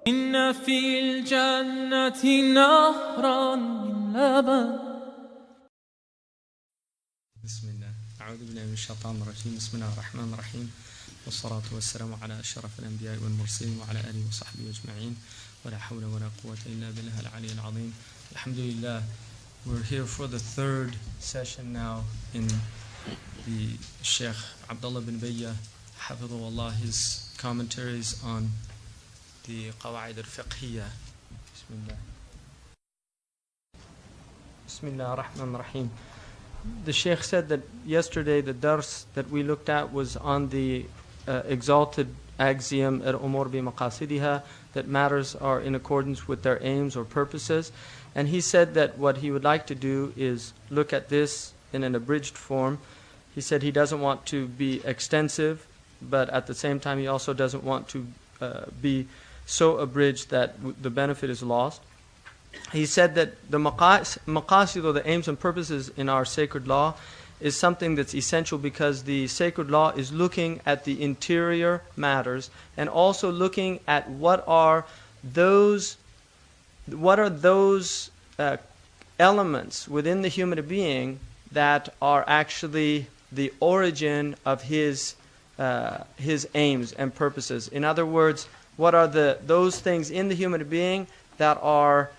إن في الجنة نهرا من لبن. بسم الله. أعوذ بالله من الشيطان الرجيم. بسم الله الرحمن الرحيم. والصلاة والسلام على أشرف الأنبياء والمرسلين وعلى آله وصحبه أجمعين. ولا حول ولا قوة إلا بالله العلي العظيم. Alhamdulillah. We're here for the third session now in the Shaykh Abdullah bin Bayyah, Hafidhullah, his commentaries on the Qawaid al-Fiqhiyya. Bismillah. Bismillah ar-Rahman ar-Rahim. The Shaykh said that yesterday the dars that we looked at was on the exalted axiom al-umur bi maqasidiha, that matters are in accordance with their aims or purposes. And he said that what he would like to do is look at this in an abridged form. He said he doesn't want to be extensive, but at the same time he also doesn't want to be so abridged that the benefit is lost. He said that the maqasid, or the aims and purposes in our sacred law, is something that's essential because the sacred law is looking at the interior matters and also looking at what are those elements within the human being that are actually the origin of his aims and purposes. In other words, what are those things in the human being that are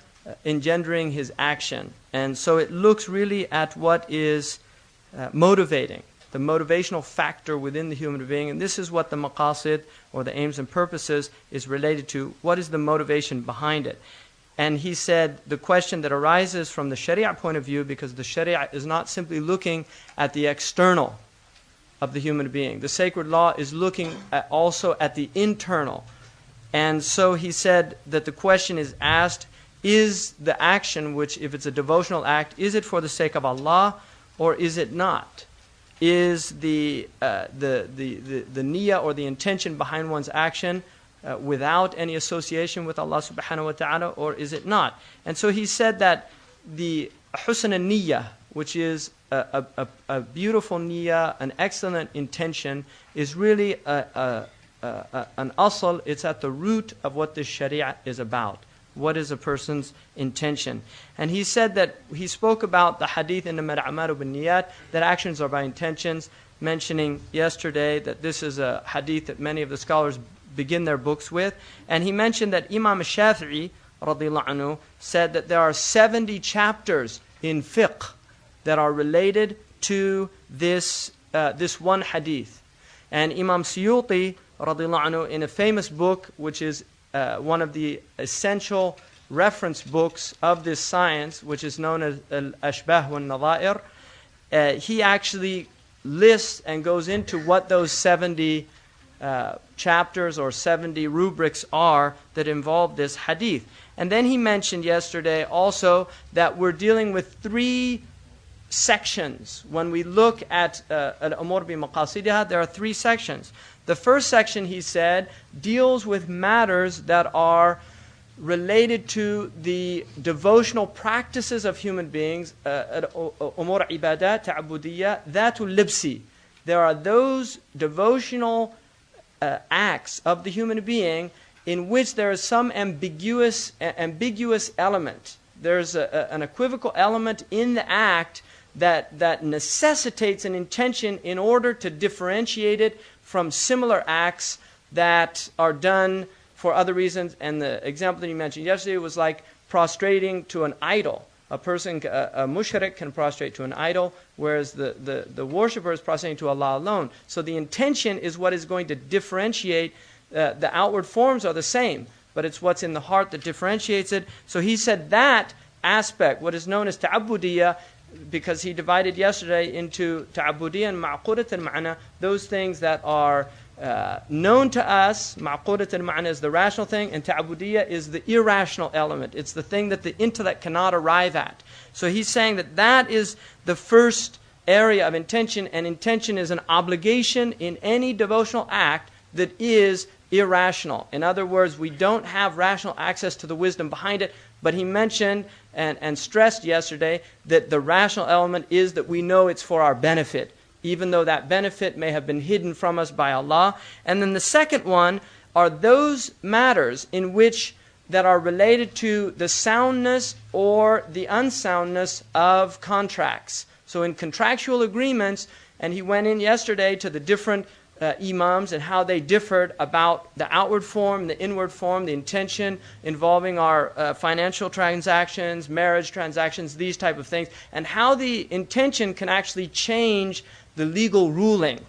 engendering his action? And so it looks really at what is motivating, the motivational factor within the human being. And this is what the maqasid, or the aims and purposes, is related to. What is the motivation behind it? And he said the question that arises from the Sharia point of view, because the Sharia is not simply looking at the external of the human being. The sacred law is looking also at the internal. And so he said that the question is asked, is the action, which if it's a devotional act, is it for the sake of Allah or is it not? Is the niyyah, or the intention behind one's action without any association with Allah subhanahu wa ta'ala, or is it not? And so he said that the husn al-niyyah, which is a beautiful niyyah, an excellent intention, is really an asl. It's at the root of what this sharia is about. What is a person's intention? And he said that he spoke about the hadith in the A'malu bin Niyat, that actions are by intentions, mentioning yesterday that this is a hadith that many of the scholars begin their books with. And he mentioned that Imam Shatibi radiyallahu anhu said that there are 70 chapters in fiqh that are related to this one hadith. And Imam Suyuti radiyallahu anhu, in a famous book which is one of the essential reference books of this science, which is known as Al-Ashbah wal-Nadha'ir, he actually lists and goes into what those 70 chapters or 70 rubrics are that involve this hadith. And then he mentioned yesterday also that we're dealing with 3 sections. When we look at al-umur bi maqasidiha, there are 3 sections. The first section, he said, deals with matters that are related to the devotional practices of human beings, umur ibadat, ta'abudiyya, dhatul libsi. There are those devotional acts of the human being in which there is some ambiguous element. There's an equivocal element in the act that necessitates an intention in order to differentiate it from similar acts that are done for other reasons. And the example that you mentioned yesterday was like prostrating to an idol. A person, a mushrik, can prostrate to an idol, whereas the worshipper is prostrating to Allah alone. So the intention is what is going to differentiate. The outward forms are the same, but it's what's in the heart that differentiates it. So he said that aspect, what is known as ta'abudiyya, because he divided yesterday into ta'abudiyya and ma'qudat al-ma'na, those things that are known to us. Ma'qudat al-ma'na is the rational thing, and ta'abudiyya is the irrational element. It's the thing that the intellect cannot arrive at. So he's saying that is the first area of intention, and intention is an obligation in any devotional act that is irrational. In other words, we don't have rational access to the wisdom behind it, but he mentioned and stressed yesterday that the rational element is that we know it's for our benefit, even though that benefit may have been hidden from us by Allah. And then the second one are those matters in which that are related to the soundness or the unsoundness of contracts. So in contractual agreements, and he went in yesterday to the different Imams and how they differed about the outward form, the inward form, the intention involving our financial transactions, marriage transactions, these type of things, and how the intention can actually change the legal ruling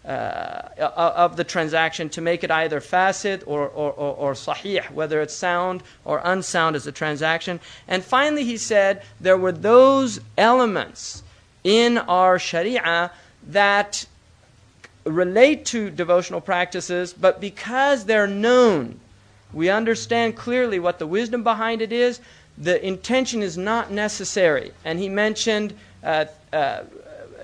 of the transaction to make it either fasid or sahih, whether it's sound or unsound as a transaction. And finally he said there were those elements in our sharia that relate to devotional practices, but because they're known, we understand clearly what the wisdom behind it is, the intention is not necessary. And he mentioned,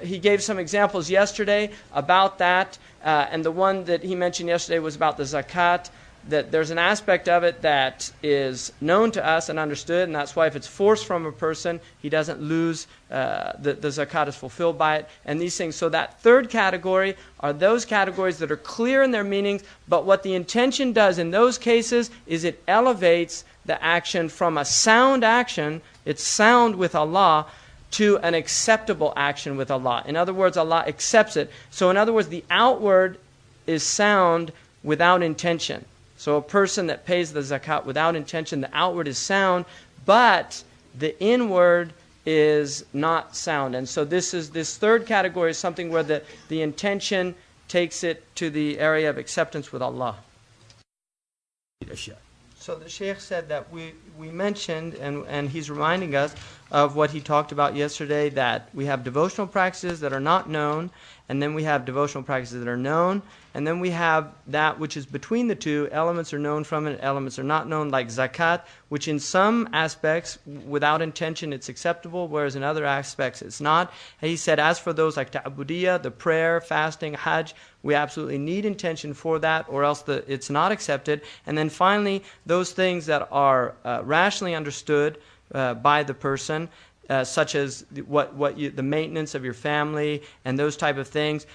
he gave some examples yesterday about that, and the one that he mentioned yesterday was about the zakat, that there's an aspect of it that is known to us and understood, and that's why if it's forced from a person, he doesn't lose, the zakat is fulfilled by it, and these things. So that third category are those categories that are clear in their meanings, but what the intention does in those cases is it elevates the action from a sound action, it's sound with Allah, to an acceptable action with Allah. In other words, Allah accepts it. So in other words, the outward is sound without intention. So a person that pays the zakat without intention, the outward is sound, but the inward is not sound. And so this third category is something where the intention takes it to the area of acceptance with Allah. So the Shaykh said that we mentioned, and he's reminding us of what he talked about yesterday, that we have devotional practices that are not known, and then we have devotional practices that are known, and then we have that which is between the two. Elements are known from it, elements are not known, like zakat, which in some aspects, without intention, it's acceptable, whereas in other aspects it's not. And he said, as for those like ta'abudiyya, the prayer, fasting, hajj, we absolutely need intention for that, or else it's not accepted. And then finally, those things that are rationally understood by the person, such as the maintenance of your family and those type of things.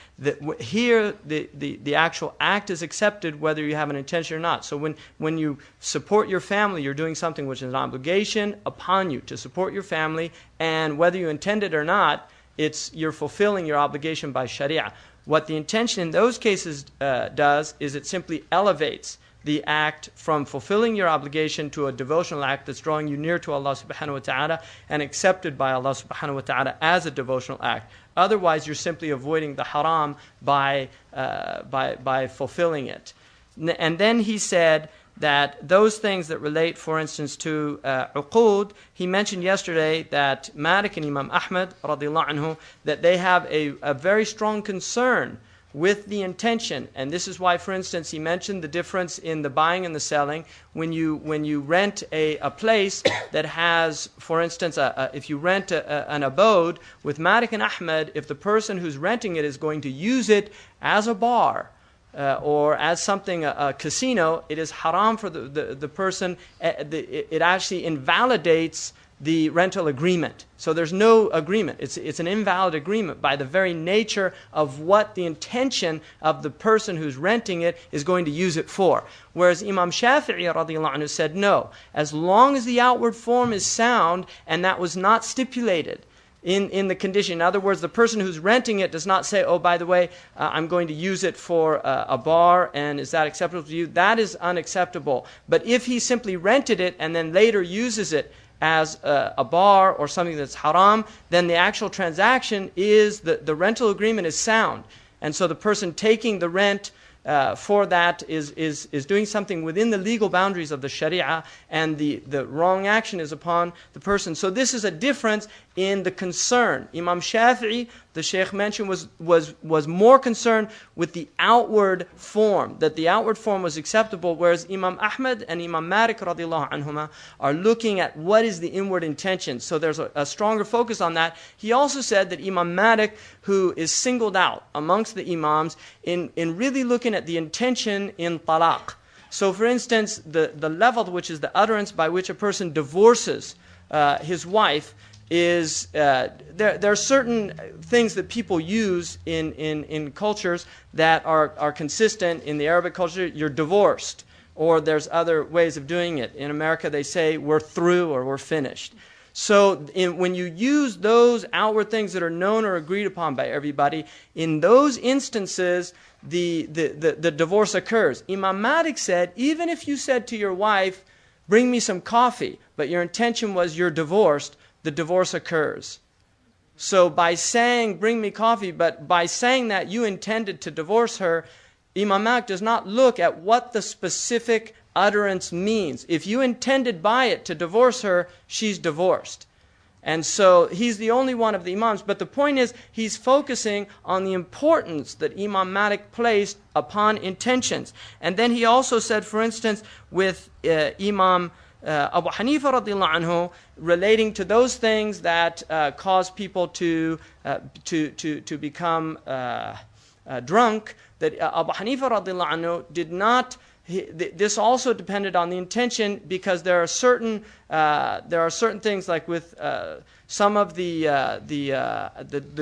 Here, the actual act is accepted whether you have an intention or not. So when you support your family, you're doing something which is an obligation upon you to support your family, and whether you intend it or not, you're fulfilling your obligation by Sharia. What the intention in those cases does is it simply elevates the act from fulfilling your obligation to a devotional act that's drawing you near to Allah subhanahu wa ta'ala and accepted by Allah subhanahu wa ta'ala as a devotional act. Otherwise, you're simply avoiding the haram by fulfilling it. And then he said that those things that relate, for instance, to uqud, he mentioned yesterday that Malik and Imam Ahmad, radiallahu anhu, that they have a very strong concern with the intention. And this is why, for instance, he mentioned the difference in the buying and the selling. When you rent a place that has, for instance, if you rent an abode, with Malik and Ahmed, if the person who's renting it is going to use it as a bar, or as something, a casino, it is haram for the person. It actually invalidates the rental agreement. So there's no agreement. It's an invalid agreement by the very nature of what the intention of the person who's renting it is going to use it for. Whereas Imam Shafi'i radiallahu anhu said, no, as long as the outward form is sound, and that was not stipulated in the condition. In other words, the person who's renting it does not say, oh, by the way, I'm going to use it for a bar, and is that acceptable to you? That is unacceptable. But if he simply rented it and then later uses it as a bar or something that's haram, then the actual transaction is, the rental agreement is sound. And so the person taking the rent for that is doing something within the legal boundaries of the Sharia, and the wrong action is upon the person. So this is a difference in the concern. Imam Shafi'i, the Shaykh mentioned, was more concerned with the outward form, that the outward form was acceptable, whereas Imam Ahmad and Imam Malik radiallahu anhuma are looking at what is the inward intention. So there's a stronger focus on that. He also said that Imam Malik, who is singled out amongst the Imams in really looking at the intention in talaq. So for instance, the level, which is the utterance by which a person divorces his wife, is there are certain things that people use in cultures that are consistent. In the Arabic culture, you're divorced, or there's other ways of doing it. In America, they say we're through or we're finished. So when you use those outward things that are known or agreed upon by everybody, in those instances, the divorce occurs. Imam Malik said, even if you said to your wife, bring me some coffee, but your intention was you're divorced, the divorce occurs. So by saying, bring me coffee, but by saying that you intended to divorce her, Imam Malik does not look at what the specific utterance means. If you intended by it to divorce her, she's divorced. And so he's the only one of the Imams. But the point is, he's focusing on the importance that Imam Malik placed upon intentions. And then he also said, for instance, with Imam Abu Hanifa radiallahu anhu, relating to those things that cause people to become drunk, that Abu Hanifa radiallahu anhu did not. This also depended on the intention, because there are certain things, like with some of the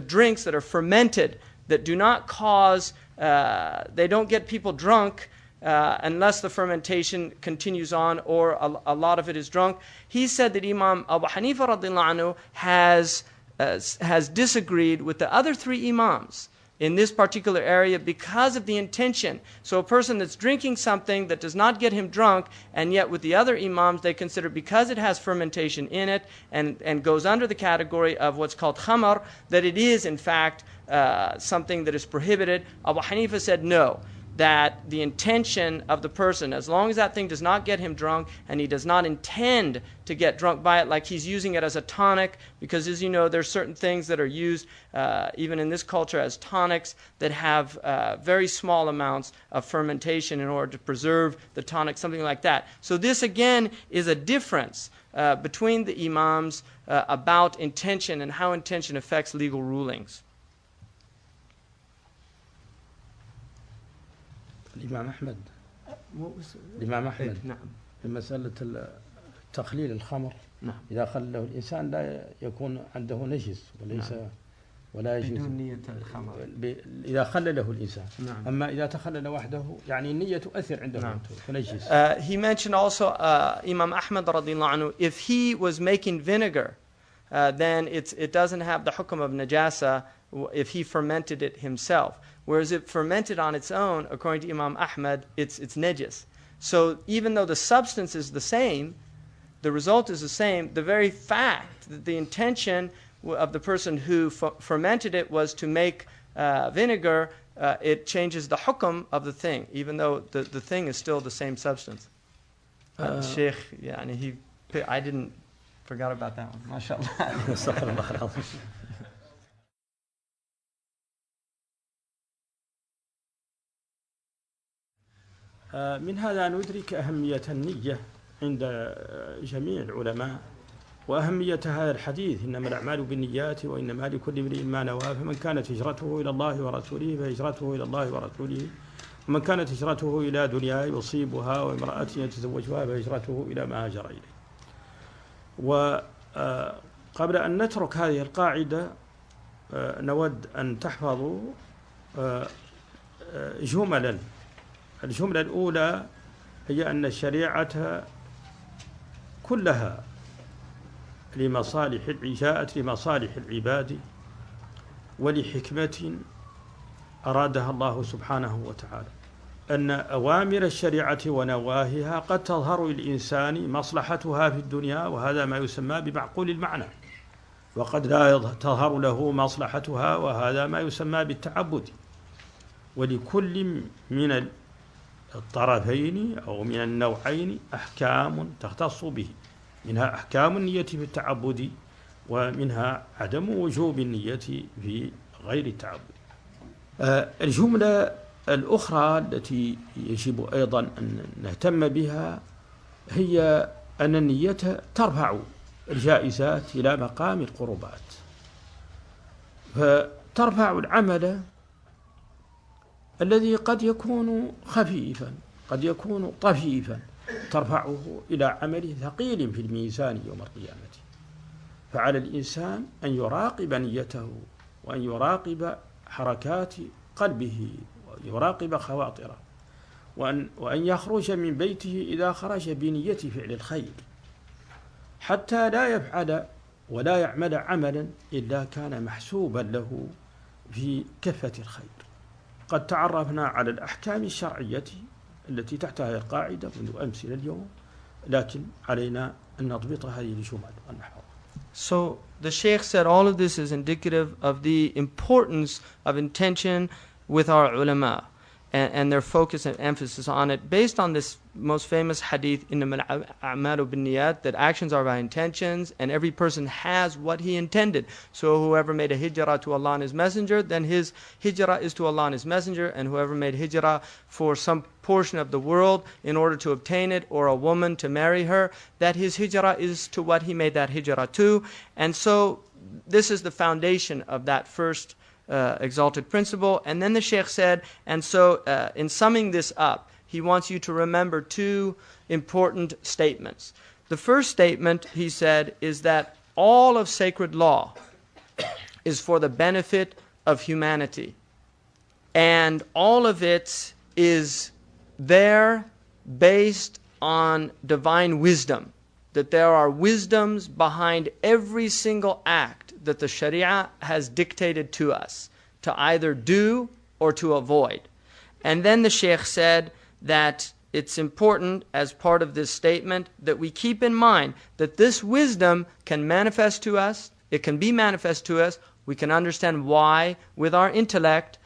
drinks that are fermented, that do not cause, they don't get people drunk unless the fermentation continues on or a lot of it is drunk. He said that Imam Abu Hanifa radiallahu anhu has disagreed with the other three Imams in this particular area because of the intention. So a person that's drinking something that does not get him drunk, and yet with the other Imams they consider, because it has fermentation in it and goes under the category of what's called khamar, that it is in fact something that is prohibited. Abu Hanifa said no, that the intention of the person, as long as that thing does not get him drunk and he does not intend to get drunk by it, like he's using it as a tonic, because as you know, there's certain things that are used even in this culture as tonics that have very small amounts of fermentation in order to preserve the tonic, something like that. So this again is a difference between the Imams about intention and how intention affects legal rulings. الإمام أحمد نعم بمسألة تخليل الخمر نعم إذا خلله الإنسان لا يكون عنده نجس وليس نعم. ولا يجوز بدون نية الخمر إذا خلله الإنسان نعم. أما إذا تخلل وحده يعني النية تؤثر عنده نعم. تنجس. He mentioned also Imam Ahmad radiallahu anhu, if he was making vinegar, then it doesn't have the hukm of najasa if he fermented it himself. Whereas if fermented on its own, according to Imam Ahmad, it's najis. So even though the substance is the same, the result is the same, the very fact that the intention of the person who fermented it was to make vinegar, it changes the hukm of the thing, even though the thing is still the same substance. Shaykh, I didn't forgot about that one. MashaAllah. من هذا ندرك أهمية النية عند جميع العلماء وأهمية هذا الحديث إنما الأعمال بالنيات وإنما لكل امرئ ما نوى فمن كانت هجرته إلى الله ورسوله فهجرته إلى الله ورسوله ومن كانت هجرته إلى دنيا يصيبها وامرأة يتزوجها فهجرته إلى ما هاجر إليه. وقبل أن نترك هذه القاعدة نود أن تحفظوا جملا. الجملة الأولى هي أن الشريعة كلها جاءت لمصالح العباد ولحكمة أرادها الله سبحانه وتعالى. أن أوامر الشريعة ونواهيها قد تظهر للإنسان مصلحتها في الدنيا وهذا ما يسمى بمعقول المعنى، وقد لا تظهر له مصلحتها وهذا ما يسمى بالتعبد. ولكل من الطرفين أو من النوعين أحكام تختص به، منها أحكام النية في التعبد ومنها عدم وجوب النية في غير التعبد. الجملة الأخرى التي يجب أيضا أن نهتم بها هي أن النية ترفع الجائزات إلى مقام القربات، فترفع العمل الذي قد يكون خفيفا قد يكون طفيفا ترفعه إلى عمل ثقيل في الميزان يوم القيامة. فعلى الإنسان أن يراقب نيته وأن يراقب حركات قلبه ويراقب خواطره وأن يخرج من بيته إذا خرج بنية فعل الخير، حتى لا يفعل ولا يعمل عملا إلا كان محسوبا له في كفة الخير. قد تعرفنا على الأحكام الشرعية التي تحتها القاعدة منذ أمس إلى اليوم، لكن علينا أن نضبط هذه الجمل والنحو. So the Shaykh said all of this is indicative of the importance of intention with our ulama and their focus and emphasis on it, based on this most famous hadith, إِنَّمَا الْأَعْمَالُ بِالنِّيَّاتِ, that actions are by intentions and every person has what he intended. So whoever made a hijrah to Allah and His Messenger, then his hijrah is to Allah and His Messenger, and whoever made hijrah for some portion of the world in order to obtain it, or a woman to marry her, that his hijrah is to what he made that hijrah to. And so this is the foundation of that first exalted principle. And then the Shaykh said, and so in summing this up, he wants you to remember two important statements. The first statement, he said, is that all of sacred law is for the benefit of humanity. And all of it is there based on divine wisdom. That there are wisdoms behind every single act that the Sharia has dictated to us to either do or to avoid. And then the Shaykh said that it's important, as part of this statement, that we keep in mind that this wisdom can manifest to us, it can be manifest to us, we can understand why with our intellect,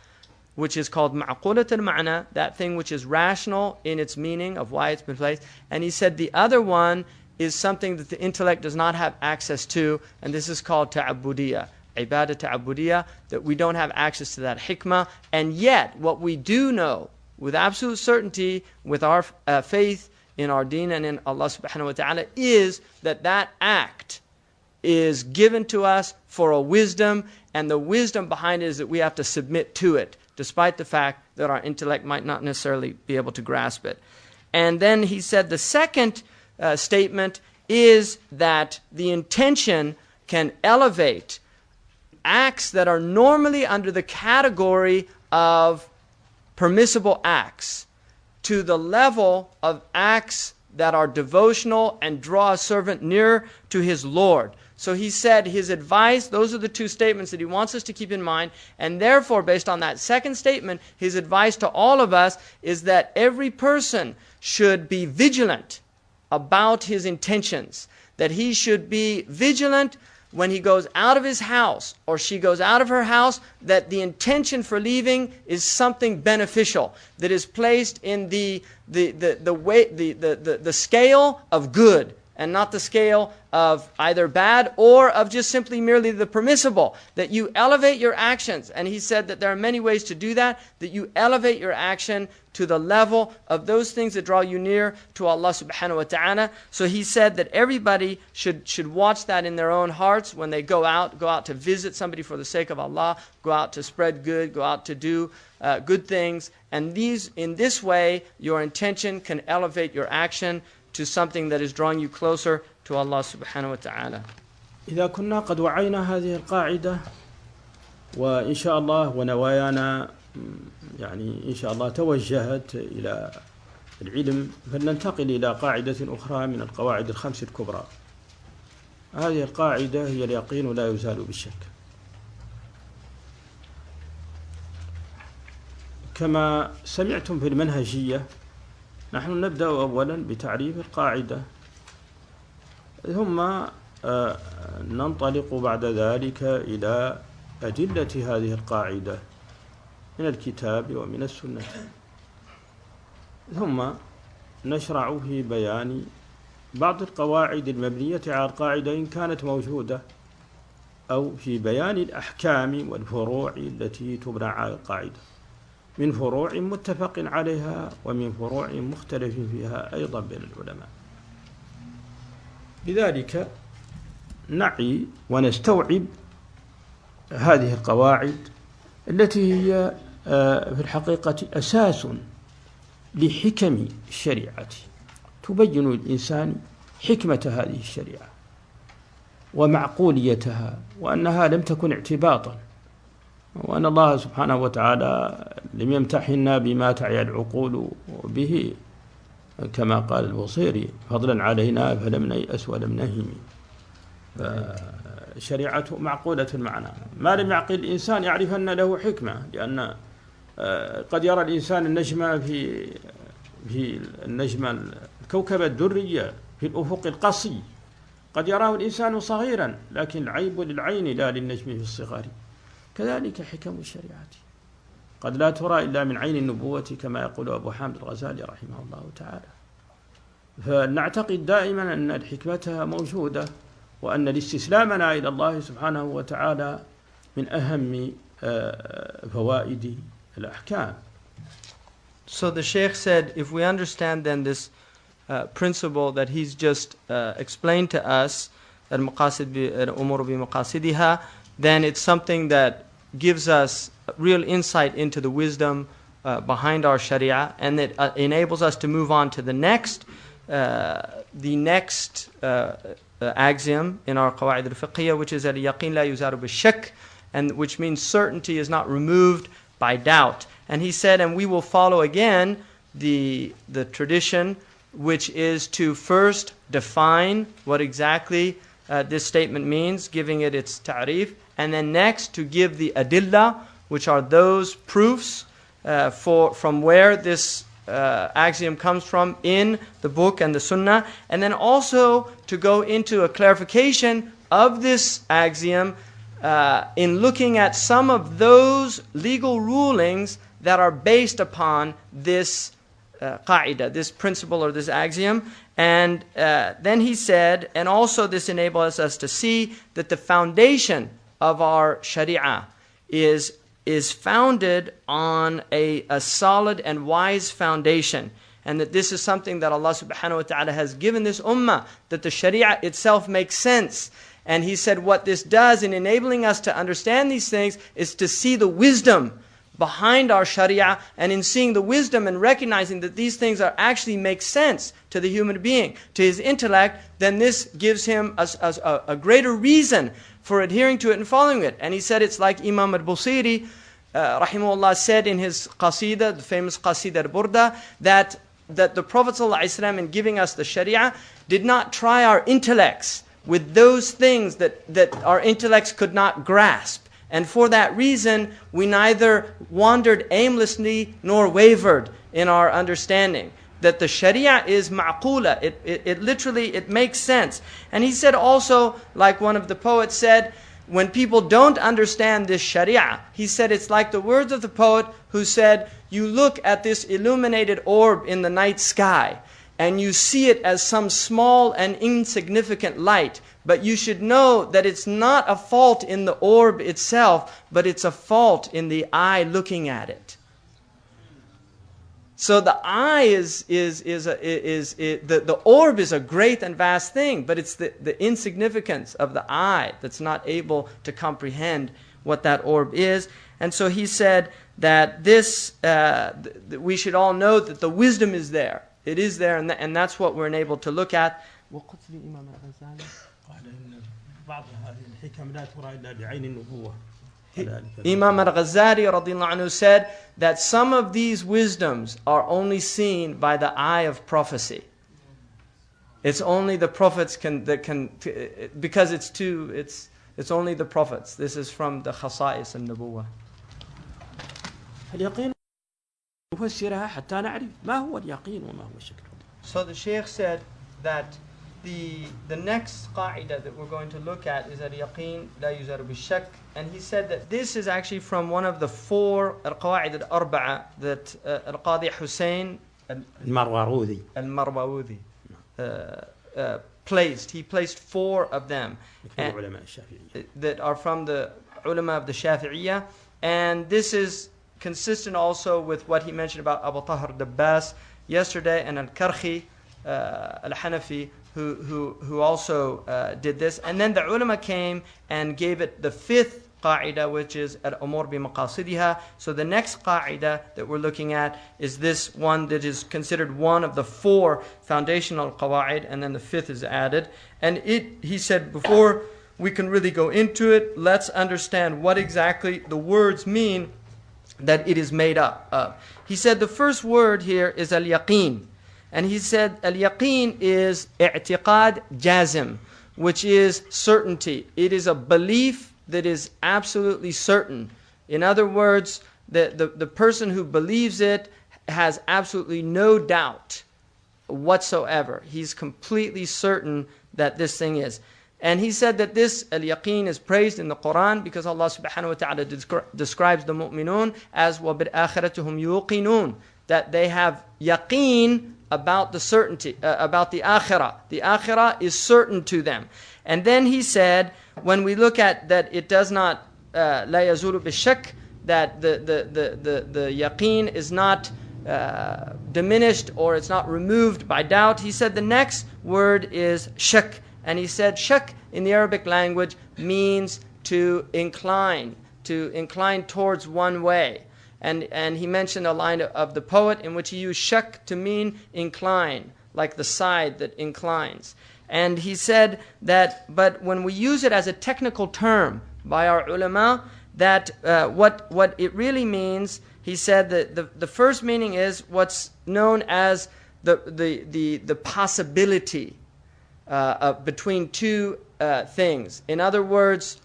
which is called ma'qulat al-ma'na, that thing which is rational in its meaning of why it's been placed. And he said the other one is something that the intellect does not have access to, and this is called ta'abbudiyya, ibadah ta'abbudiyya, that we don't have access to that hikmah. And yet, what we do know with absolute certainty, with our faith in our deen and in Allah subhanahu wa ta'ala, is that that act is given to us for a wisdom, and the wisdom behind it is that we have to submit to it, despite the fact that our intellect might not necessarily be able to grasp it. And then he said the second statement is that the intention can elevate acts that are normally under the category of permissible acts to the level of acts that are devotional and draw a servant near to his Lord. So he said his advice, those are the two statements that he wants us to keep in mind, and therefore, based on that second statement, his advice to all of us is that every person should be vigilant about his intentions, that he should be vigilant when he goes out of his house or she goes out of her house, that the intention for leaving is something beneficial, that is placed in the scale of good and not the scale of either bad or of just simply merely the permissible, that you elevate your actions. And he said that there are many ways to do that, that you elevate your action to the level of those things that draw you near to Allah subhanahu wa ta'ala. So he said that everybody should watch that in their own hearts when they go out to visit somebody for the sake of Allah, go out to spread good, go out to do good things. And in this way, your intention can elevate your action to something that is drawing you closer to Allah subhanahu wa ta'ala. إذا كنا قد وعينا هذه القاعدة وإن شاء الله ونوايانا يعني إن شاء الله توجهت إلى العلم، فلننتقل إلى قاعدة أخرى من القواعد الخمس الكبرى. هذه القاعدة هي اليقين لا يزال بالشك. كما سمعتم في المنهجية، نحن نبدأ أولا بتعريف القاعدة، ثم ننطلق بعد ذلك إلى أدلة هذه القاعدة من الكتاب ومن السنة، ثم نشرع في بيان بعض القواعد المبنية على القاعدة إن كانت موجودة، أو في بيان الأحكام والفروع التي تبنى على القاعدة، من فروع متفق عليها ومن فروع مختلف فيها أيضا بين العلماء. بذلك نعي ونستوعب هذه القواعد التي هي في الحقيقة أساس لحكم الشريعة، تبين الإنسان حكمة هذه الشريعة ومعقوليتها، وأنها لم تكن اعتباطا، وأن الله سبحانه وتعالى لم يمتحنا بما تعي العقول به كما قال البوصيري فضلا علينا فلم نيأس ولم نهم. فشريعته معقولة المعنى، ما لم يعقل الإنسان يعرف أن له حكمة، لأن قد يرى الإنسان النجمة في النجمة الكوكب الدرية في الأفق القصي، قد يراه الإنسان صغيرا، لكن العيب للعين لا للنجم في الصغار. كذلك حكم الشريعة قد لا ترى إلا من عين النبوة كما يقول أبو حامد الغزالي رحمه الله تعالى. فنعتقد دائما أن الحكمة موجودة، وأن الاستسلامنا إلى الله سبحانه وتعالى من أهم فوائد الأحكام. So the Shaykh said, if we understand then this principle that he's just explained to us, al-umur bi maqasidiha, then it's something that gives us real insight into the wisdom behind our sharia, and it enables us to move on to the next axiom in our qawaid al-fiqhiyya, which is al-yaqin la yuzaru bi-shak, and which means certainty is not removed by doubt. And he said, and we will follow again the tradition, which is to first define what exactly this statement means, giving it its ta'rif, and then next to give the adillah, which are those proofs from where this axiom comes from in the book and the sunnah, and then also to go into a clarification of this axiom in looking at some of those legal rulings that are based upon this qaida, this principle or this axiom. And then he said, and also this enables us to see that the foundation of our sharia is founded on a solid and wise foundation, and that this is something that Allah subhanahu wa ta'ala has given this ummah, that the sharia itself makes sense. And he said what this does in enabling us to understand these things is to see the wisdom behind our sharia, and in seeing the wisdom and recognizing that these things are actually make sense to the human being, to his intellect, then this gives him a greater reason for adhering to it and following it. And he said it's like Imam al-Busiri rahimahullah said in his qasida, the famous qasida al-Burda, that the Prophet ﷺ, in giving us the sharia, did not try our intellects with those things that our intellects could not grasp. And for that reason, we neither wandered aimlessly nor wavered in our understanding. That the sharia is ma'qula, it literally, it makes sense. And he said also, like one of the poets said, when people don't understand this sharia, he said it's like the words of the poet who said, you look at this illuminated orb in the night sky, and you see it as some small and insignificant light, but you should know that it's not a fault in the orb itself, but it's a fault in the eye looking at it. So the eye the orb is a great and vast thing, but it's the insignificance of the eye that's not able to comprehend what that orb is. And so he said that this, we should all know that the wisdom is there. It is there, and that's what we're enabled to look at. Imam al-Ghazali radiallahu anhu said that some of these wisdoms are only seen by the eye of prophecy. It's only the prophets because it's only the prophets. This is from the khasa'is and nubuwah. So the Shaykh said that the next qa'idah that we're going to look at is al-yaqeen la yuzaru bi-shak, and he said that this is actually from one of the four al-qawa'id al-arba'a that al-Qadi Hussein al-Marwawudi placed. He placed four of them that are from the ulama of the Shafi'iyya, and this is consistent also with what he mentioned about Abu Tahir Dabbas yesterday, and al-Karhi al-Hanafi who also did this. And then the ulama came and gave it the fifth qa'idah, which is al-umur bi maqasidiha. So the next qa'idah that we're looking at is this one that is considered one of the four foundational qawa'id, and then the fifth is added. And he said before we can really go into it. Let's understand what exactly the words mean that it is made up of. He said the first word here is al-yaqeen. And he said al-yaqeen is i'tiqad jazim, which is certainty. It is a belief that is absolutely certain. In other words, the person who believes it has absolutely no doubt whatsoever. He's completely certain that this thing is. And he said that this al-yaqeen is praised in the Quran because Allah subhanahu wa ta'ala describes the mu'minun as وَبِالْآخِرَةُهُمْ يُوقِنُونَ, that they have yaqeen about the certainty, about the akhirah. The akhirah is certain to them. And then he said, when we look at that it does not, لَا يَزُولُ بِالشَّكِّ, that the yaqeen is not diminished or it's not removed by doubt. He said the next word is shak. And he said shak in the Arabic language means to incline towards one way. And he mentioned a line of the poet in which he used shak to mean incline, like the side that inclines. And he said that, but when we use it as a technical term by our ulama, that what it really means, he said that the first meaning is what's known as the possibility between two things. In other words,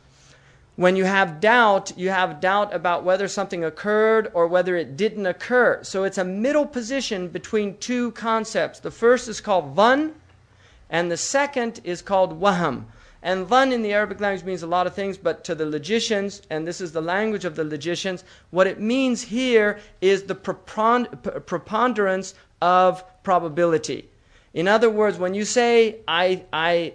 when you have doubt about whether something occurred or whether it didn't occur. So it's a middle position between two concepts. The first is called dhann, and the second is called waham. And dhann in the Arabic language means a lot of things, but to the logicians, and this is the language of the logicians, what it means here is the preponderance of probability. In other words, when you say I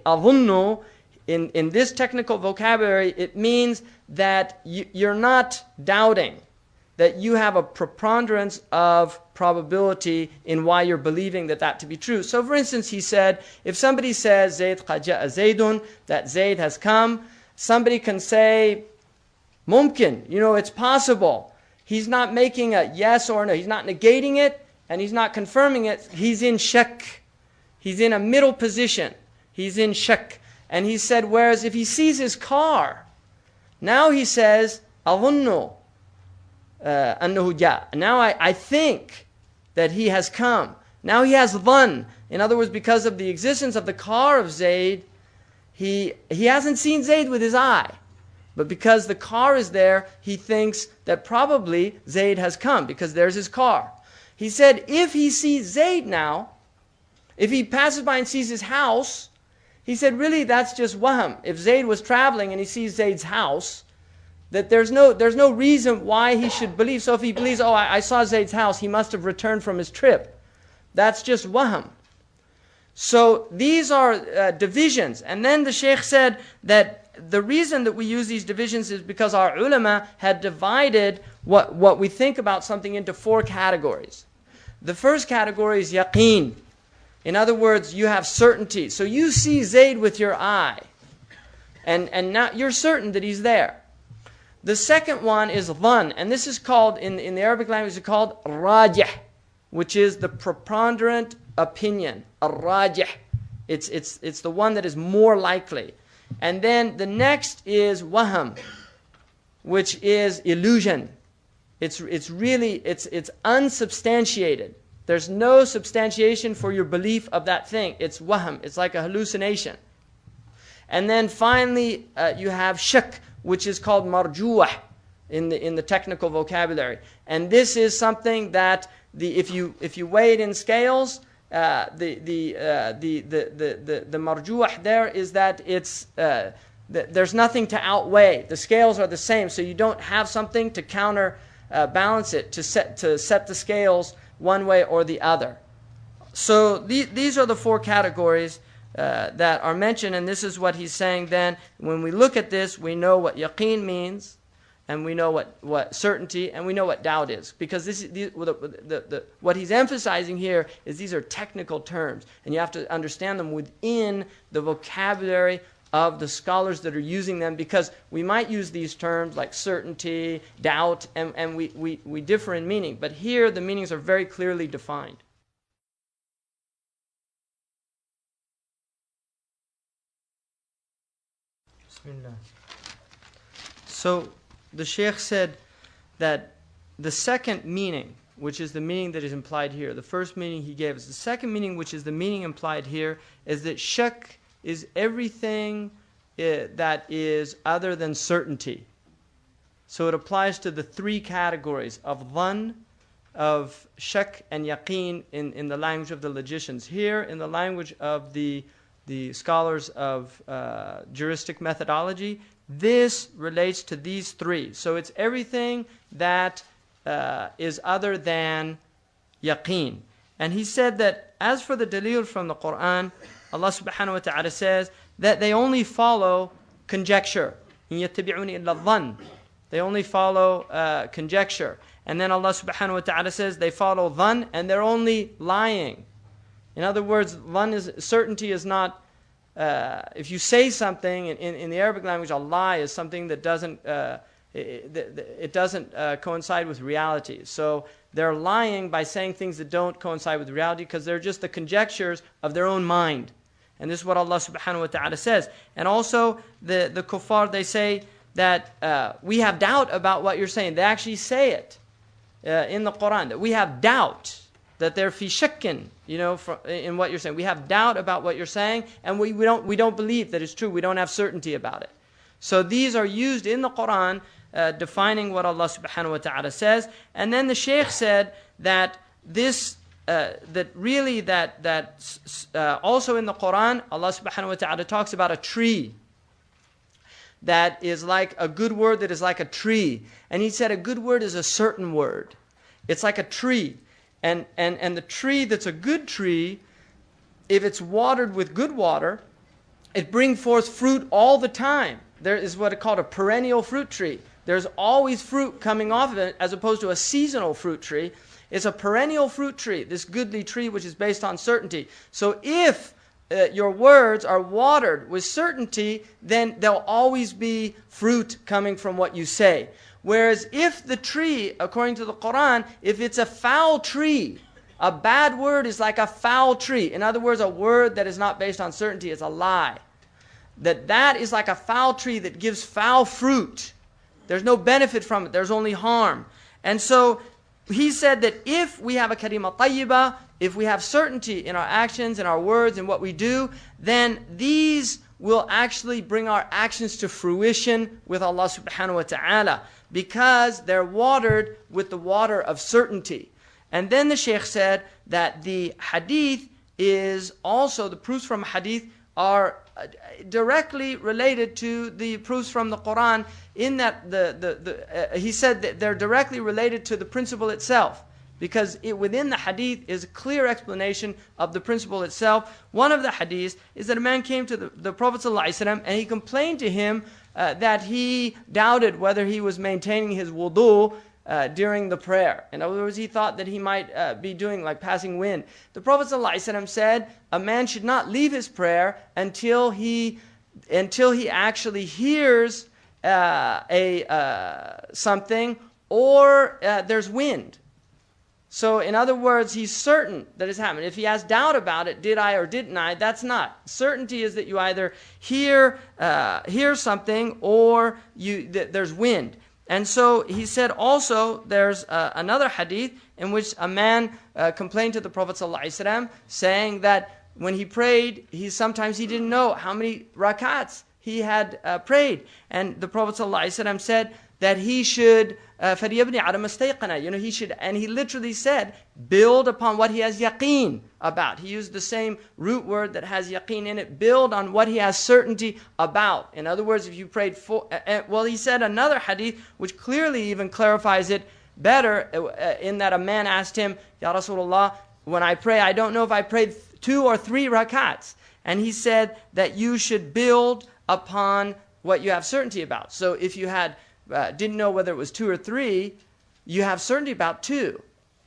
adhunnu, in this technical vocabulary, it means that you're not doubting, that you have a preponderance of probability in why you're believing that to be true. So for instance, he said, if somebody says Zayd qad ja'a Zaydun, that Zayd has come, somebody can say mumkin, it's possible. He's not making a yes or no, he's not negating it and he's not confirming it. He's in shak. He's in a middle position. He's in shak. And he said, whereas if he sees his car, now he says, أظن أنه جاء. Now I think that he has come. Now he has dhann. In other words, because of the existence of the car of Zayd, he hasn't seen Zayd with his eye. But because the car is there, he thinks that probably Zayd has come because there's his car. He said, if he sees Zayd now, if he passes by and sees his house, he said, really, that's just waham. If Zayd was traveling and he sees Zayd's house, that there's no reason why he should believe. So if he believes, I saw Zayd's house, he must have returned from his trip. That's just waham. So these are divisions. And then the Shaykh said that the reason that we use these divisions is because our ulama had divided what we think about something into four categories. The first category is yaqeen. In other words, you have certainty. So you see Zayd with your eye. And now you're certain that he's there. The second one is dhann. And this is called, in the Arabic language, it's called rajih, which is the preponderant opinion. Rajih. It's the one that is more likely. And then the next is waham, which is illusion. It's unsubstantiated. There's no substantiation for your belief of that thing. It's waham. It's like a hallucination. And then finally, you have shak, which is called marjuah in the technical vocabulary. And this is something that if you weigh it in scales, the marjuah there is that it's there's nothing to outweigh. The scales are the same, so you don't have something to counter balance it, to set the scales one way or the other. So these are the four categories that are mentioned, and this is what he's saying then. When we look at this, we know what yaqeen means, and we know what certainty, and we know what doubt is. Because what he's emphasizing here is these are technical terms, and you have to understand them within the vocabulary of the scholars that are using them, because we might use these terms like certainty, doubt, and we differ in meaning. But here the meanings are very clearly defined. Bismillah. So the Shaykh said that the second meaning, which is the meaning that is implied here, the first meaning he gave us, the second meaning, which is the meaning implied here, is that shak is everything that is other than certainty. So it applies to the three categories of dhann, of shak and yaqeen in the language of the logicians. Here, in the language of the scholars of juristic methodology, this relates to these three. So it's everything that is other than yaqeen. And he said that as for the dalil from the Quran, Allah subhanahu wa ta'ala says that they only follow conjecture. إِن يَتَّبِعُونِ إِلَّا الظَّنِّ. They only follow conjecture. And then Allah subhanahu wa ta'ala says they follow dhann and they're only lying. In other words, dhann is, certainty is not, if you say something in the Arabic language, a lie is something that doesn't, it doesn't coincide with reality. So they're lying by saying things that don't coincide with reality because they're just the conjectures of their own mind. And this is what Allah subhanahu wa ta'ala says. And also the kuffar, they say that we have doubt about what you're saying. They actually say it in the Quran, that we have doubt, that they're fi shakkin, in what you're saying. We have doubt about what you're saying, and we don't believe that it's true. We don't have certainty about it. So these are used in the Quran, defining what Allah subhanahu wa ta'ala says. And then the Shaykh said that this, that really also in the Quran, Allah subhanahu wa ta'ala talks about a tree that is like a good word, that is like a tree. And he said a good word is a certain word. It's like a tree. And the tree that's a good tree, if it's watered with good water, it brings forth fruit all the time. There is what is called a perennial fruit tree. There's always fruit coming off of it, as opposed to a seasonal fruit tree. It's a perennial fruit tree, this goodly tree which is based on certainty. So if your words are watered with certainty, then there'll always be fruit coming from what you say. Whereas if the tree, according to the Quran, if it's a foul tree, a bad word is like a foul tree. In other words, a word that is not based on certainty is a lie. That is like a foul tree that gives foul fruit. There's no benefit from it. There's only harm. And so he said that if we have a kalima tayyibah, if we have certainty in our actions, in our words, in what we do, then these will actually bring our actions to fruition with Allah subhanahu wa ta'ala, because they're watered with the water of certainty. And then the Shaykh said that the hadith is also, the proofs from hadith are directly related to the proofs from the Quran, in that he said that they're directly related to the principle itself, because within the hadith is a clear explanation of the principle itself. One of the hadiths is that a man came to the Prophet ﷺ and he complained to him that he doubted whether he was maintaining his wudu during the prayer. In other words, he thought that he might be doing like passing wind. The Prophet ﷺ said a man should not leave his prayer until he actually hears something, or there's wind. So in other words, he's certain that it's happening. If he has doubt about it, did I or didn't I, that's not. Certainty is that you either hear something, or there's wind. And so he said also there's another hadith in which a man complained to the Prophet ﷺ, saying that when he prayed, sometimes he didn't know how many rakats he had prayed. And the Prophet ﷺ said that he should, فَلْيَبْنِ عَلَى مَا اسْتَيْقَنَ, he should, and he literally said, build upon what he has yaqeen about. He used the same root word that has yaqeen in it, build on what he has certainty about. In other words, if you prayed he said another hadith which clearly even clarifies it better, in that a man asked him, Ya Rasulullah, when I pray, I don't know if I prayed 2 or 3 rakats. And he said that you should build upon what you have certainty about. So if you didn't know whether it was 2 or 3, you have certainty about 2.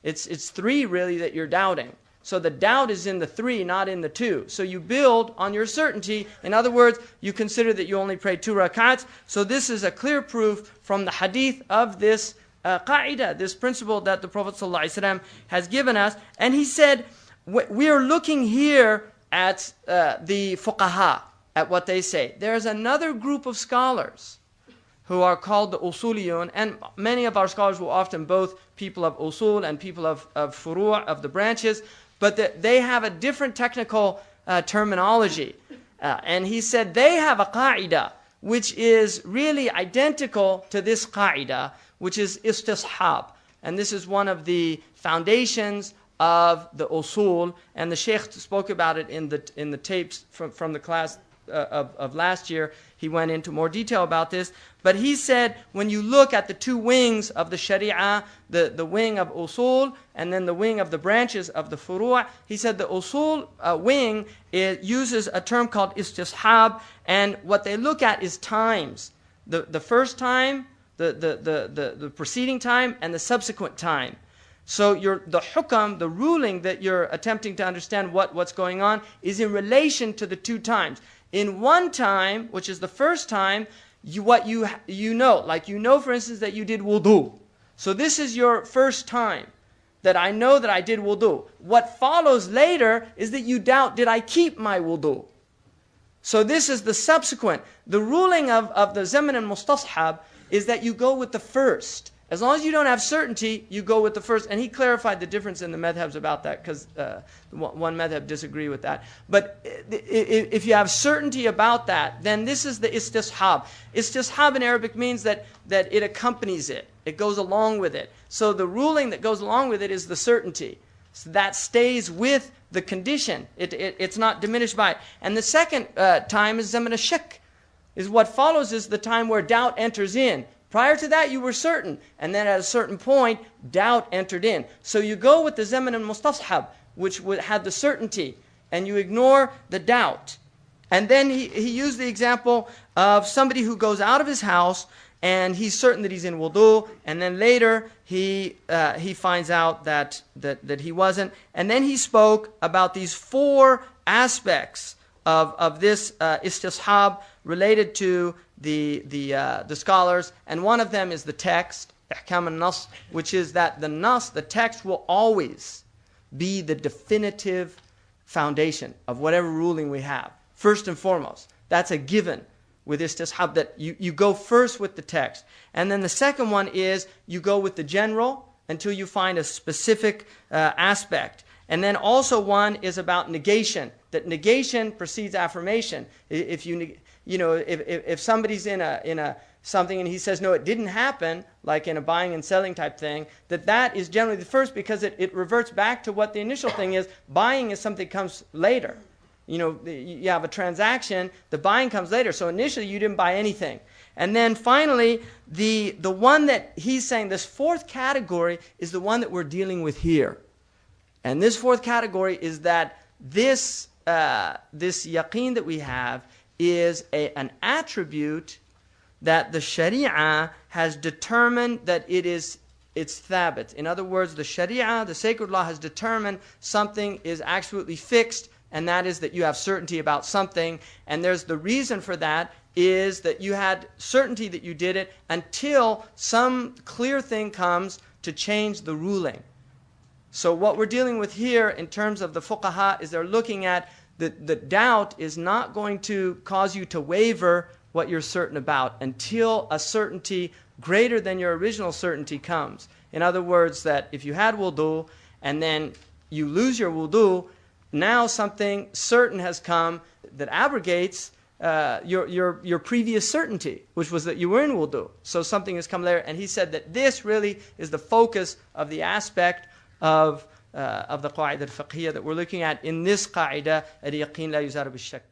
It's 3 really that you're doubting. So the doubt is in the 3, not in the 2. So you build on your certainty. In other words, you consider that you only prayed 2 rakats. So this is a clear proof from the hadith of this qa'idah, this principle that the Prophet ﷺ has given us. And he said, we are looking here at the fuqaha. at what they say. There's another group of scholars who are called the usuliyun, and many of our scholars were often both people of usul and people of furu', of the branches, but they have a different technical terminology. And he said they have a qa'idah which is really identical to this qa'idah, which is istishab. And this is one of the foundations of the usul, and the Shaykh spoke about it in the tapes from the class of last year. He went into more detail about this. But he said, when you look at the two wings of the sharia, the wing of usul and then the wing of the branches of the furu', he said the usul wing uses a term called istishab, and what they look at is times. The first time, the preceding time, and the subsequent time. So the hukam, the ruling that you're attempting to understand what's going on, is in relation to the two times. In one time, which is the first time, you know, like you know, for instance, that you did wudu. So this is your first time that I know that I did wudu. What follows later is that you doubt, did I keep my wudu? So this is the subsequent. The ruling of the zaman and mustashab is that you go with the first. As long as you don't have certainty, you go with the first. And he clarified the difference in the madhabs about that, because one madhab disagree with that. But if you have certainty about that, then this is the istishab. Istishab in Arabic means that it accompanies it. It goes along with it. So the ruling that goes along with it is the certainty. So that stays with the condition. It's not diminished by it. And the second time is zaman ash-shak. Is what follows is the time where doubt enters in. Prior to that, you were certain. And then at a certain point, doubt entered in. So you go with the zaman al-mustashab, which had the certainty, and you ignore the doubt. And then he used the example of somebody who goes out of his house, and he's certain that he's in wudu, and then later he finds out that he wasn't. And then he spoke about these four aspects of this istishab related to the scholars, and one of them is the text, ihkam al-nas, which is that the text will always be the definitive foundation of whatever ruling we have. First and foremost, that's a given with istishab, that you go first with the text. And then the second one is you go with the general until you find a specific aspect. And then also one is about negation, that negation precedes affirmation. If somebody's in a something and he says, no, it didn't happen, like in a buying and selling type thing, that is generally the first, because it reverts back to what the initial thing is. Buying is something that comes later. You have a transaction, the buying comes later. So initially you didn't buy anything. And then finally, the one that he's saying, this fourth category, is the one that we're dealing with here. And this fourth category is that this yaqeen that we have is an attribute that the Sharia has determined that it's thabit. In other words, the Sharia, the sacred law, has determined something is absolutely fixed, and that is that you have certainty about something. And there's the reason for that is that you had certainty that you did it until some clear thing comes to change the ruling. So what we're dealing with here in terms of the fuqaha is they're looking at the doubt is not going to cause you to waver what you're certain about until a certainty greater than your original certainty comes. In other words, that if you had wudu and then you lose your wudu, now something certain has come that abrogates your previous certainty, which was that you were in wudu. So something has come there, and he said that this really is the focus of the aspect of the qa'idah al-fiqhiyya that we're looking at in this qa'idah, al-yaqeen la yuzaru bil-shak.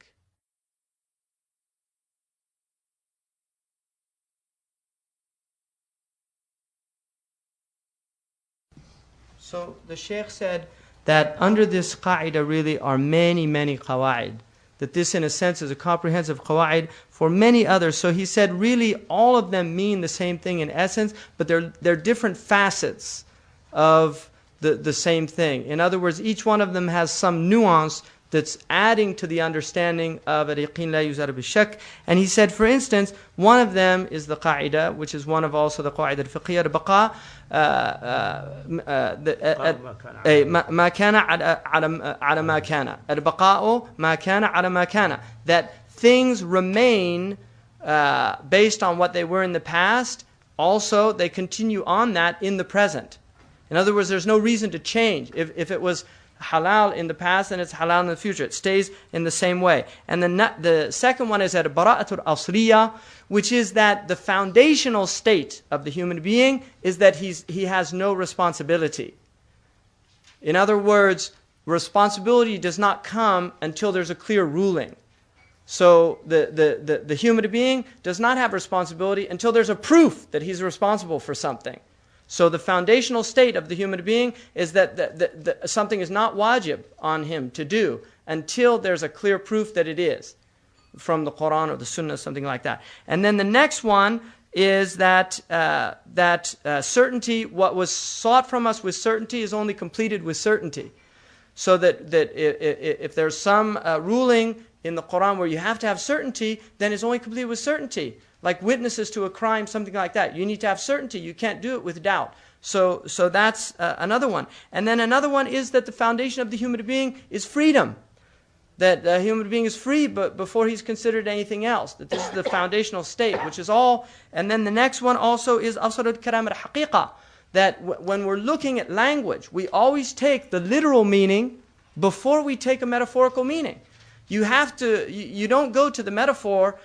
So the Shaykh said that under this qa'idah really are many, many qawa'id. That this in a sense is a comprehensive qawa'id for many others. So he said really all of them mean the same thing in essence, but they're different facets of the same thing. In other words, each one of them has some nuance that's adding to the understanding of al-yaqeen la yuzaru bil-shak. And he said, for instance, one of them is the qa'idah, which is one of also the qa'idah al-fiqhiyya, al-baqa, ma kana ala ma kana. Al-baqa'u ma kana ala ma kana. That things remain based on what they were in the past, also they continue on that in the present. In other words, there's no reason to change. If it was halal in the past, then it's halal in the future. It stays in the same way. And the second one is al-bara'atul asliya, which is that the foundational state of the human being is that he has no responsibility. In other words, responsibility does not come until there's a clear ruling. So the human being does not have responsibility until there's a proof that he's responsible for something. So the foundational state of the human being is that something is not wajib on him to do until there's a clear proof that it is from the Quran or the Sunnah, something like that. And then the next one is that certainty, what was sought from us with certainty is only completed with certainty. So that if there's some ruling in the Quran where you have to have certainty, then it's only completed with certainty. Like witnesses to a crime, something like that. You need to have certainty. You can't do it with doubt. So that's another one. And then another one is that the foundation of the human being is freedom. That the human being is free, but before he's considered anything else. That this is the foundational state, which is all. And then the next one also is asl al-kalam al-haqiqa. That when we're looking at language, we always take the literal meaning before we take a metaphorical meaning. You don't go to the metaphor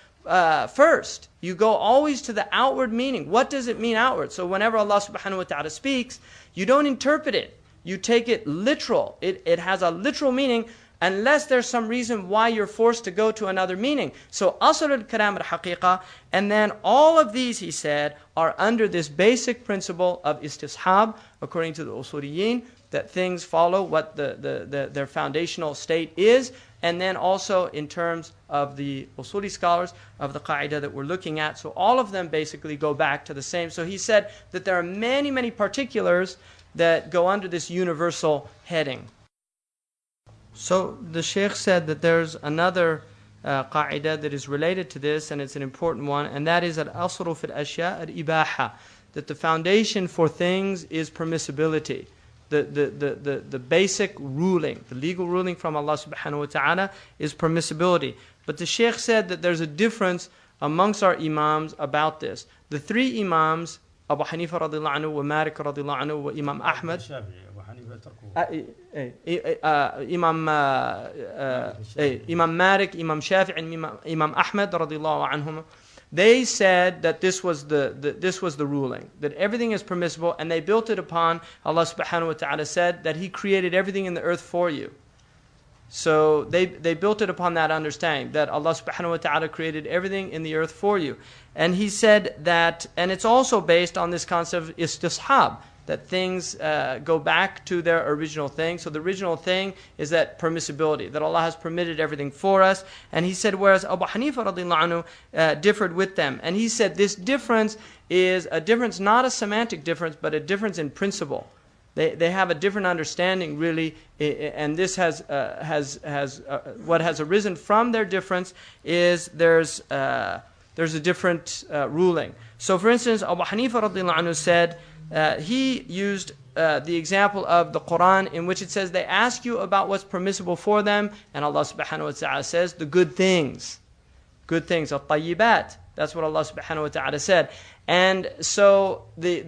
first. You go always to the outward meaning. What does it mean outward? So whenever Allah subhanahu wa ta'ala speaks, you don't interpret it. You take it literal. It has a literal meaning unless there's some reason why you're forced to go to another meaning. So asl al-kalam al-haqiqa, and then all of these, he said, are under this basic principle of istishab, according to the usuliyin, that things follow what their foundational state is, and then also in terms of the usuli scholars of the qaida that we're looking at. So all of them basically go back to the same. So he said that there are many, many particulars that go under this universal heading. So the Shaykh said that there's another qaida that is related to this, and it's an important one, and that is al-asru fil ashya al-ibaha, that the foundation for things is permissibility. The basic ruling, the legal ruling from Allah subhanahu wa ta'ala is permissibility. But the Shaykh said that there's a difference amongst our Imams about this. The three Imams, Abu Hanifa radiallahu anhu, wa Malik radiallahu anhu, wa Imam Ahmad, Imam Malik, Imam Shafi'i, and Imam Ahmad radiallahu anhum, they said that this was the ruling, that everything is permissible, and they built it upon Allah subhanahu wa ta'ala said that He created everything in the earth for you. So they built it upon that understanding that Allah subhanahu wa ta'ala created everything in the earth for you. And he said that, and it's also based on this concept of istishab, that things go back to their original thing. So the original thing is that permissibility, that Allah has permitted everything for us. And he said, whereas Abu Hanifa radiallahu anhu differed with them. And he said this difference is a difference, not a semantic difference, but a difference in principle. They have a different understanding, really, and this has what has arisen from their difference is there's a different ruling. So, for instance, Abu Hanifa radiallahu anhu said he used the example of the Quran, in which it says they ask you about what's permissible for them, and Allah subhanahu wa ta'ala says the good things, al-tayyibat. That's what Allah subhanahu wa ta'ala said. And so the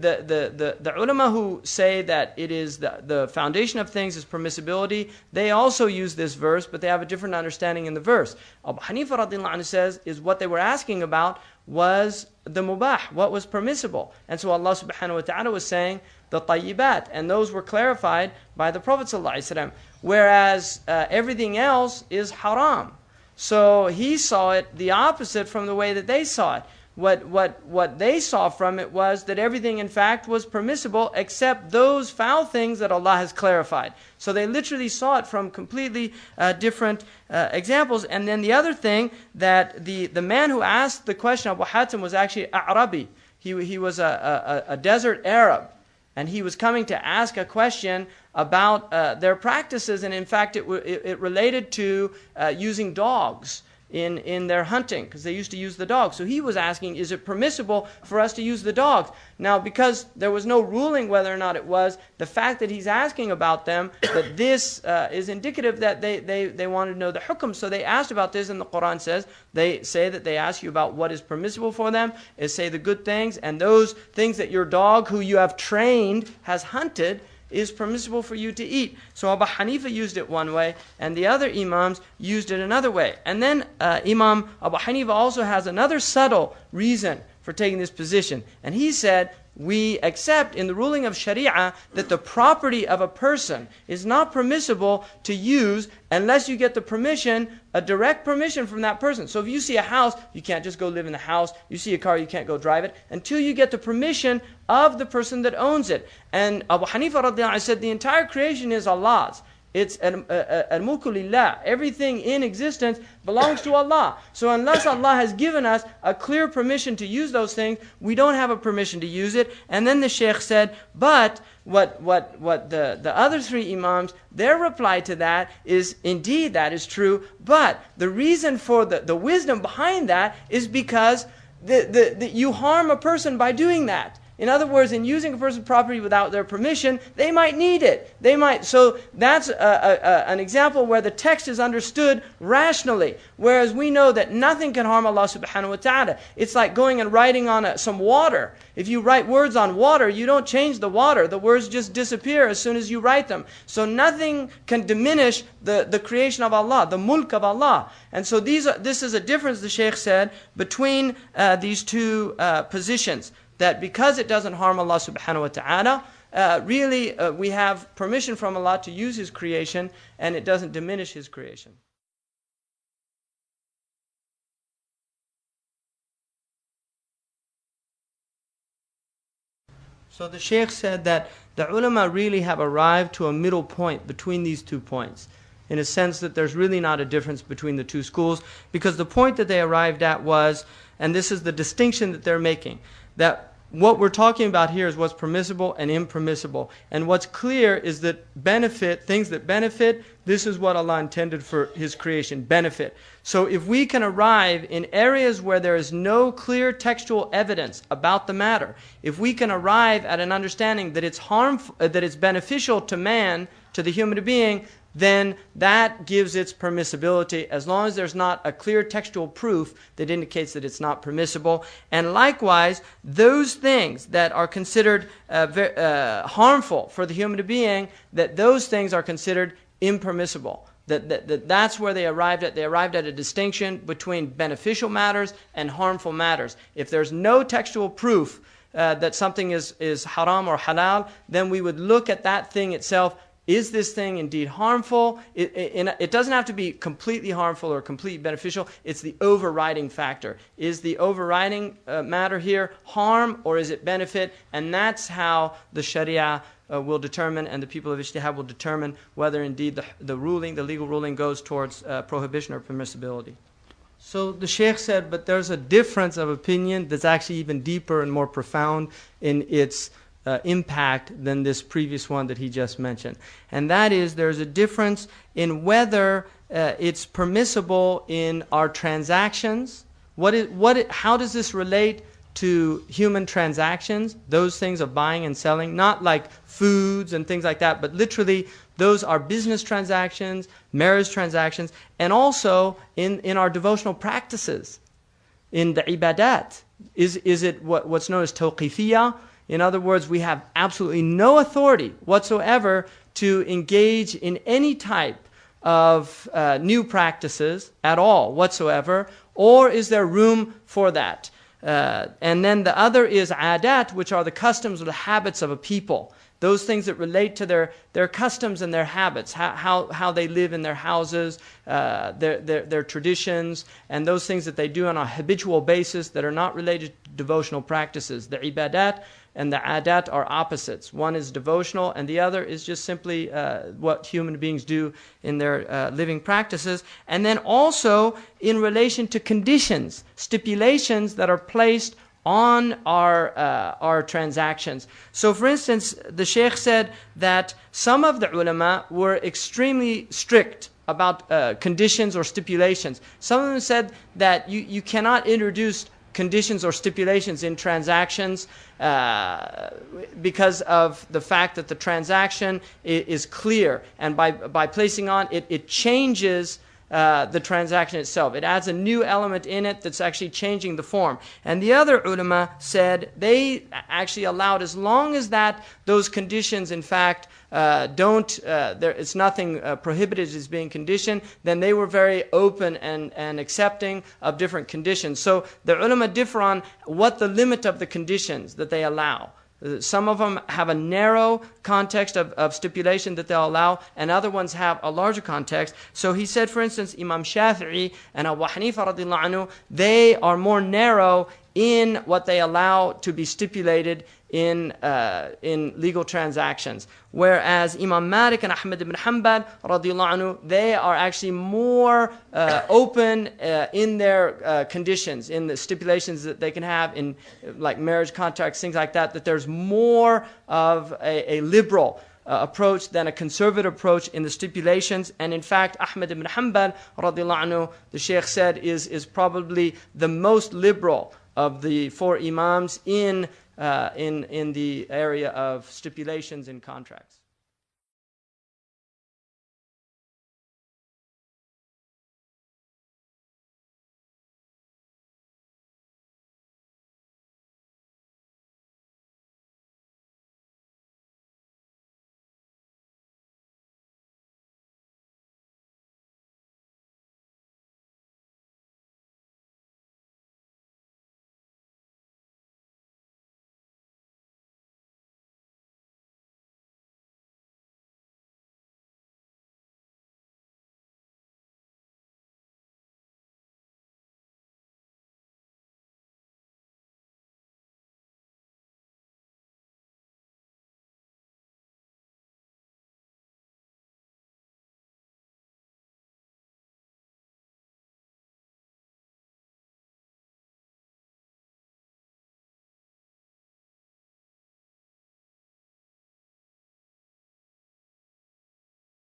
ulama who say that it is the foundation of things is permissibility, they also use this verse, but they have a different understanding in the verse. Abu Hanifa radiallahu anhu says is what they were asking about was the mubah, what was permissible. And so Allah subhanahu wa ta'ala was saying the tayyibat, and those were clarified by the Prophet sallallahu alaihi wasallam, whereas everything else is haram. So he saw it the opposite from the way that they saw it. What they saw from it was that everything in fact was permissible except those foul things that Allah has clarified. So they literally saw it from completely different examples. And then the other thing, that the man who asked the question, Abu Hatim, was actually A'rabi. He was a desert Arab. And he was coming to ask a question about their practices, and in fact it related to using dogs in their hunting, because they used to use the dogs. So he was asking, is it permissible for us to use the dogs? Now, because there was no ruling whether or not it was, the fact that he's asking about them, that this is indicative that they wanted to know the hukum. So they asked about this, and the Quran says, they say that they ask you about what is permissible for them, is say the good things, and those things that your dog who you have trained has hunted is permissible for you to eat. So Abu Hanifa used it one way, and the other Imams used it another way. And then Imam Abu Hanifa also has another subtle reason for taking this position. And he said, we accept in the ruling of Sharia that the property of a person is not permissible to use unless you get the permission, a direct permission from that person. So if you see a house, you can't just go live in the house. You see a car, you can't go drive it until you get the permission of the person that owns it. And Abu Hanifa radiallahu anhu said the entire creation is Allah's. It's al-mulku lillah. Everything in existence belongs to Allah. So unless Allah has given us a clear permission to use those things, we don't have a permission to use it. And then the Shaykh said, but what the other three Imams, their reply to that is, indeed that is true, but the reason for the wisdom behind that is because you harm a person by doing that. In other words, in using a person's property without their permission, they might need it. So that's an example where the text is understood rationally. Whereas we know that nothing can harm Allah subhanahu wa ta'ala. It's like going and writing on some water. If you write words on water, you don't change the water. The words just disappear as soon as you write them. So nothing can diminish the creation of Allah, the mulk of Allah. And so this is a difference, the Shaykh said, between these two positions. That because it doesn't harm Allah subhanahu wa ta'ala, really we have permission from Allah to use His creation, and it doesn't diminish His creation. So the Shaykh said that the ulama really have arrived to a middle point between these 2 points, in a sense that there's really not a difference between the two schools, because the point that they arrived at was, and this is the distinction that they're making, that what we're talking about here is what's permissible and impermissible. And what's clear is that things that benefit, this is what Allah intended for His creation, benefit. So if we can arrive in areas where there is no clear textual evidence about the matter, if we can arrive at an understanding that it's harmful, that it's beneficial to man, to the human being, then that gives its permissibility, as long as there's not a clear textual proof that indicates that it's not permissible. And likewise, those things that are considered harmful for the human being, that those things are considered impermissible. That's where they arrived at. They arrived at a distinction between beneficial matters and harmful matters. If there's no textual proof that something is haram or halal, then we would look at that thing itself. Is this thing indeed harmful? It doesn't have to be completely harmful or completely beneficial. It's the overriding factor. Is the overriding matter here harm, or is it benefit? And that's how the Sharia will determine, and the people of Ijtihad will determine whether indeed the legal ruling goes towards prohibition or permissibility. So the Shaykh said, but there's a difference of opinion that's actually even deeper and more profound in its impact than this previous one that he just mentioned. And that is, there's a difference in whether it's permissible in our transactions. How does this relate to human transactions? Those things of buying and selling, not like foods and things like that, but literally those are business transactions, marriage transactions, and also in our devotional practices, in the ibadat. Is it what's known as tawqifiyah? In other words, we have absolutely no authority whatsoever to engage in any type of new practices at all whatsoever, or is there room for that? And then the other is adat, which are the customs or the habits of a people. Those things that relate to their customs and their habits, how they live in their houses, their traditions, and those things that they do on a habitual basis that are not related to devotional practices. The ibadat and the adat are opposites. One is devotional, and the other is just simply what human beings do in their living practices. And then also in relation to conditions, stipulations that are placed on our transactions. So for instance, the Shaykh said that some of the ulama were extremely strict about conditions or stipulations. Some of them said that you cannot introduce conditions or stipulations in transactions because of the fact that the transaction is clear, and by placing on it changes the transaction itself. It adds a new element in it that's actually changing the form. And the other ulama said they actually allowed, as long as that those conditions in fact it's nothing prohibited as being conditioned, then they were very open and accepting of different conditions. So the ulama differ on what the limit of the conditions that they allow. Some of them have a narrow context of stipulation that they'll allow, and other ones have a larger context. So he said, for instance, Imam Shafi'i and Abu Hanifa radiallahu anhu, they are more narrow in what they allow to be stipulated in legal transactions. Whereas Imam Malik and Ahmad ibn Hanbal radiallahu anhu, they are actually more open in their conditions, in the stipulations that they can have in like marriage contracts, things like that, that there's more of a liberal approach than a conservative approach in the stipulations. And in fact, Ahmad ibn Hanbal radiallahu anhu, the Shaykh said, is probably the most liberal of the four Imams in the area of stipulations in contracts.